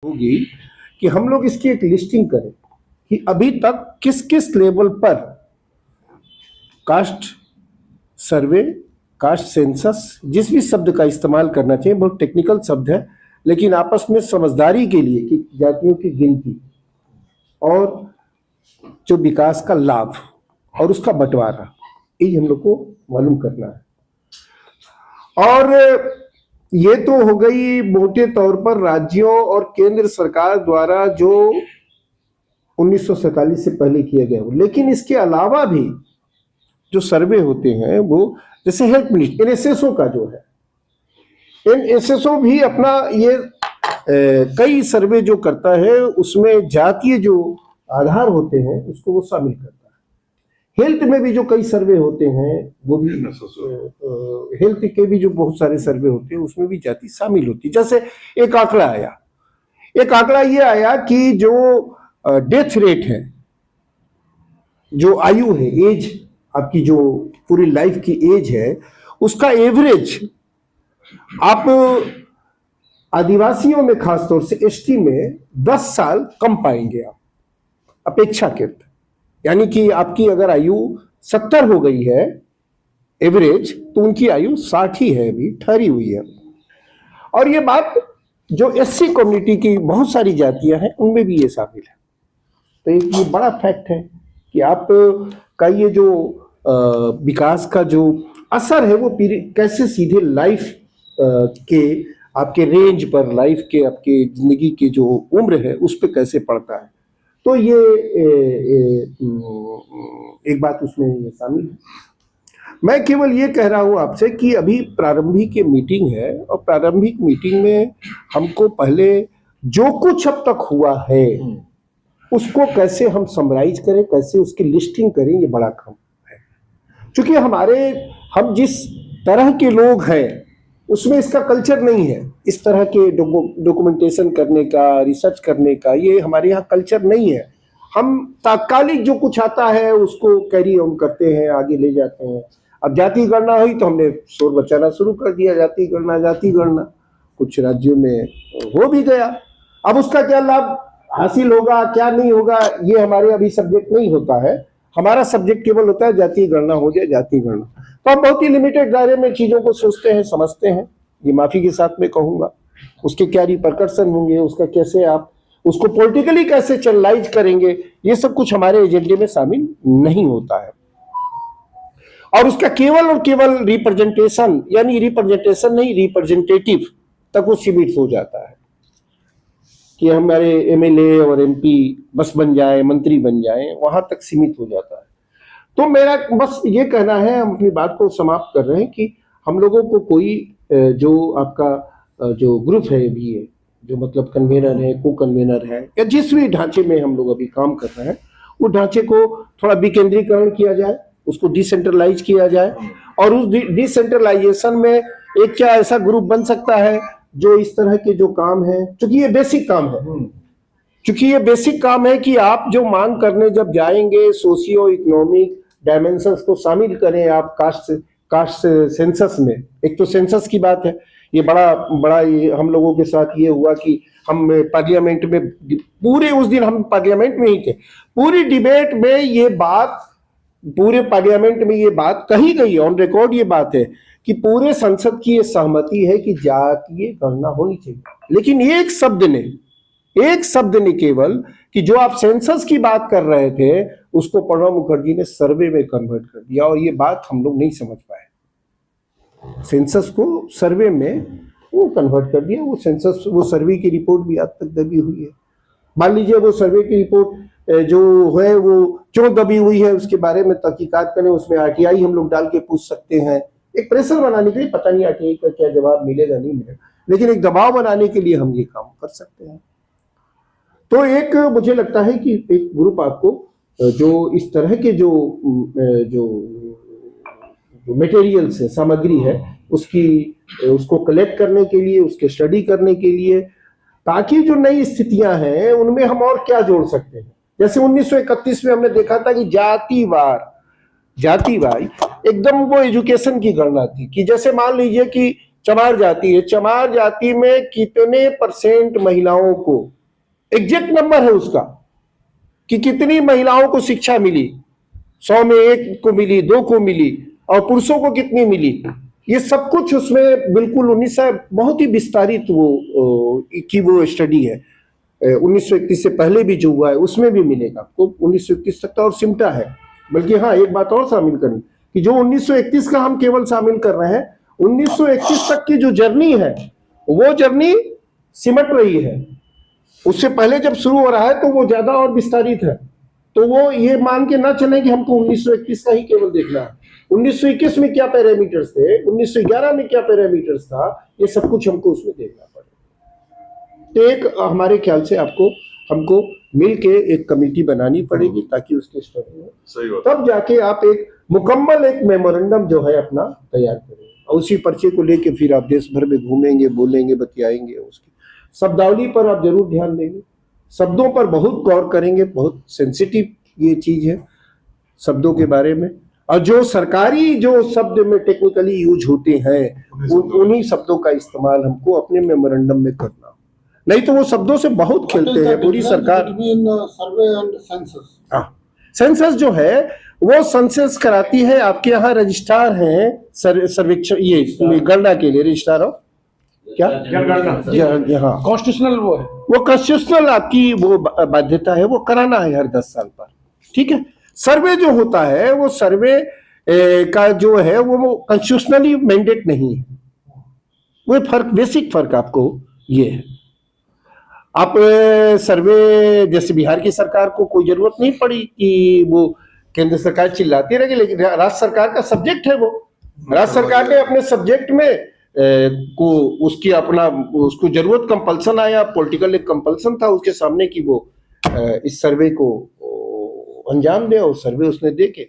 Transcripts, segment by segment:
होगी कि हम लोग इसकी एक लिस्टिंग करें कि अभी तक किस किस लेवल पर कास्ट सर्वे, कास्ट सेंसस, जिस भी शब्द का इस्तेमाल करना चाहिए, बहुत टेक्निकल शब्द है, लेकिन आपस में समझदारी के लिए कि जातियों की गिनती और जो विकास का लाभ और उसका बंटवारा, ये हम लोग को मालूम करना है। और ये तो हो गई मोटे तौर पर राज्यों और केंद्र सरकार द्वारा जो 1947 से पहले किया गया हो, लेकिन इसके अलावा भी जो सर्वे होते हैं वो जैसे हेल्थ मिनिस्ट्री, एनएसएसओ का जो है, एनएसएसओ भी अपना ये कई सर्वे जो करता है उसमें जातीय जो आधार होते हैं उसको वो शामिल करता है। हेल्थ में भी जो कई सर्वे होते हैं वो भी हेल्थ के भी जो बहुत सारे सर्वे होते हैं उसमें भी जाति शामिल होती है। जैसे एक आंकड़ा ये आया कि जो डेथ रेट है, जो आयु है, एज, आपकी जो पूरी लाइफ की एज है, उसका एवरेज आप आदिवासियों में खासतौर से एसटी में 10 साल कम पाएंगे आप अपेक्षाकृत। यानी कि आपकी अगर आयु 70 हो गई है एवरेज, तो उनकी आयु 60 ही है, अभी ठहरी हुई है। और ये बात जो एससी कम्युनिटी की बहुत सारी जातियां हैं उनमें भी ये शामिल है। तो एक ये बड़ा फैक्ट है कि आप का ये जो विकास का जो असर है वो कैसे सीधे लाइफ के आपके रेंज पर, लाइफ के आपके जिंदगी की जो उम्र है उस पर कैसे पड़ता है। तो ये एक बात उसमें ये शामिल है। मैं केवल ये कह रहा हूं आपसे कि अभी प्रारंभिक मीटिंग है और प्रारंभिक मीटिंग में हमको पहले जो कुछ अब तक हुआ है उसको कैसे हम समराइज करें, कैसे उसकी लिस्टिंग करें, ये बड़ा काम है। क्योंकि हम जिस तरह के लोग हैं उसमें इसका कल्चर नहीं है, इस तरह के डॉक्यूमेंटेशन करने का, रिसर्च करने का, ये हमारे यहाँ कल्चर नहीं है। हम तात्कालिक जो कुछ आता है उसको कैरी ऑन करते हैं, आगे ले जाते हैं। अब जाति गणना हुई तो हमने शोर मचाना शुरू कर दिया, जाति गणना जाति गणना, कुछ राज्यों में हो भी गया। अब उसका क्या लाभ हासिल होगा, क्या नहीं होगा, ये हमारे अभी सब्जेक्ट नहीं होता है। हमारा सब्जेक्ट केवल होता है जाति गणना हो जाए, जाति गणना। तो हम बहुत ही लिमिटेड दायरे में चीजों को सोचते हैं, समझते हैं। ये माफी के साथ में कहूंगा, उसके क्या रिपरकशन होंगे, उसका कैसे आप उसको पॉलिटिकली कैसे चैनलाइज करेंगे, ये सब कुछ हमारे एजेंडे में शामिल नहीं होता है। और उसका केवल और केवल रिप्रेजेंटेशन, यानी रिप्रेजेंटेशन नहीं, रिप्रेजेंटेटिव तक वो सीमित हो जाता है कि हमारे एमएलए और एमपी बस बन जाए, मंत्री बन जाए, वहां तक सीमित हो जाता है। तो मेरा बस ये कहना है, हम अपनी बात को समाप्त कर रहे हैं कि हम लोगों को कोई जो आपका जो ग्रुप है भी है, जो मतलब कन्वेनर है, को कन्वेनर है, या जिस भी ढांचे में हम लोग अभी काम कर रहे हैं, वो ढांचे को थोड़ा विकेंद्रीकरण किया जाए, उसको डिसेंट्रलाइज किया जाए। और उस डिसेंट्रलाइजेशन में एक क्या ऐसा ग्रुप बन सकता है जो इस तरह के जो काम है, क्योंकि ये बेसिक काम है, क्योंकि ये बेसिक काम है कि आप जो मांग करने जब जाएंगे, सोशियो इकोनॉमिक डायमेंशंस को शामिल करें आप कास्ट सेंसस में। एक तो सेंसस की बात है, ये बड़ा ये हम लोगों के साथ ये हुआ कि हम पार्लियामेंट में पूरे उस दिन हम पार्लियामेंट में ही थे, पूरी डिबेट में ये बात, पूरे पार्लियामेंट में ये बात कही गई, ऑन रिकॉर्ड ये बात है कि पूरे संसद की ये सहमति है कि जातीय गणना होनी चाहिए। लेकिन एक शब्द ने केवल कि जो आप सेंसस की बात कर रहे थे उसको प्रणब मुखर्जी ने सर्वे में कन्वर्ट कर दिया, और ये बात हम लोग नहीं समझ पाए। सेंसस को सर्वे में वो कन्वर्ट कर दिया। वो सर्वे की रिपोर्ट भी आज तक दबी हुई है। मान लीजिए वो सर्वे की रिपोर्ट जो है वो क्यों दबी हुई है उसके बारे में तहकीकात करें, उसमें आरटीआई हम लोग डाल के पूछ सकते हैं, एक प्रेशर बनाने के लिए। पता नहीं आरटीआई का क्या जवाब मिलेगा, नहीं मिलेगा, लेकिन एक दबाव बनाने के लिए हम ये काम कर सकते हैं। तो एक मुझे लगता है कि एक ग्रुप आपको जो इस तरह के जो मटेरियल्स है, सामग्री है, उसको कलेक्ट करने के लिए, उसके स्टडी करने के लिए, ताकि जो नई स्थितियां हैं उनमें हम और क्या जोड़ सकते हैं। जैसे 1931 में हमने देखा था कि जातिवार एकदम वो एजुकेशन की गणना थी कि जैसे मान लीजिए कि चमार जाति है, चमार जाति में कितने % महिलाओं को एग्जैक्ट नंबर है उसका कि कितनी महिलाओं को शिक्षा मिली, 100 में 1 को मिली, 2 को मिली, और पुरुषों को कितनी मिली। ये सब कुछ उसमें बिल्कुल 1900 बहुत ही विस्तारित वो स्टडी है। 1931 से पहले भी जो हुआ है उसमें भी मिलेगा आपको 1931 तक का, और सिमटा है। बल्कि हाँ, एक बात और शामिल करें कि जो 1931 का हम केवल शामिल कर रहे हैं, 1931 तक की जो जर्नी है वो जर्नी सिमट रही है। उससे पहले जब शुरू हो रहा है तो वो ज्यादा और विस्तारित है। तो वो ये मान के ना चले कि हमको 1931 का ही केवल देखना है। 1921 में क्या पैरामीटर्स थे, 1911 में क्या पैरामीटर्स था, ये सब कुछ हमको उसमें देखना पड़ेगा। तो एक हमारे ख्याल से हमको मिलके एक कमेटी बनानी पड़ेगी ताकि उसके स्टडी हो, सही बात, तब जाके आप एक मुकम्मल एक मेमोरेंडम जो है अपना तैयार करेंगे, और उसी पर्चे को लेके फिर आप देश भर में घूमेंगे, बोलेंगे, बतियाएंगे। उसकी शब्दावली पर आप जरूर ध्यान देंगे, शब्दों पर बहुत गौर करेंगे, बहुत सेंसिटिव ये चीज है शब्दों के बारे में। और जो सरकारी जो शब्द में टेक्निकली यूज होते हैं उन्हीं शब्दों का इस्तेमाल हमको अपने मेमोरेंडम में करना, नहीं तो वो शब्दों से बहुत खेलते हैं पूरी सरकार। सेंसस जो है वो सेंसस कराती है, आपके यहाँ रजिस्ट्रार हैं सर्वेक्षण, ये गणना के लिए रजिस्ट्रार ऑफ क्या हाँ कॉन्स्टिट्यूशनल वो कॉन्स्टिट्यूशनल आपकी वो बाध्यता है, वो कराना है हर 10 साल पर। ठीक है, सर्वे जो होता है वो सर्वे का जो है वो कॉन्स्टिट्यूशनली मैंडेट नहीं है। वो फर्क, बेसिक फर्क आपको ये है। आप सर्वे जैसे बिहार की सरकार को कोई जरूरत नहीं पड़ी कि वो केंद्र सरकार चिल्लाती रहेगी, लेकिन राज्य सरकार का सब्जेक्ट है वो। राज्य सरकार ने अपने सब्जेक्ट में को उसकी अपना उसको जरूरत कंपल्सन आया, पॉलिटिकल एक कंपल्सन था उसके सामने कि वो इस सर्वे को अंजाम दे, और सर्वे उसने दे के,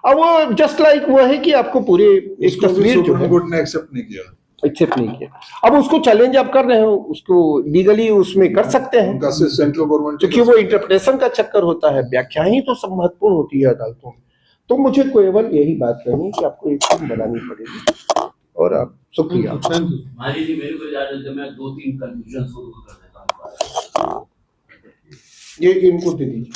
अब वो जस्ट लाइक वो है कि आपको पूरे एक तस्वीर जो है कोर्ट ने एक्सेप्ट नहीं किया। अब उसको चैलेंज आप कर रहे हो, उसको लीगली उसमें कर सकते हैं उनका सेंट्रल गवर्नमेंट, क्योंकि वो इंटरप्रिटेशन का चक्कर होता है, व्याख्या ही तो सब महत्वपूर्ण होती है अदालतों में। तो मुझे केवल यही बात कहनी कि आपको एक टीम बनानी पड़ेगी, और आप शुक्रिया। मेरे को इजाजत दे, मैं 2-3 कंफ्यूजन दूर कर देता हूं। ये इनको दे दीजिए।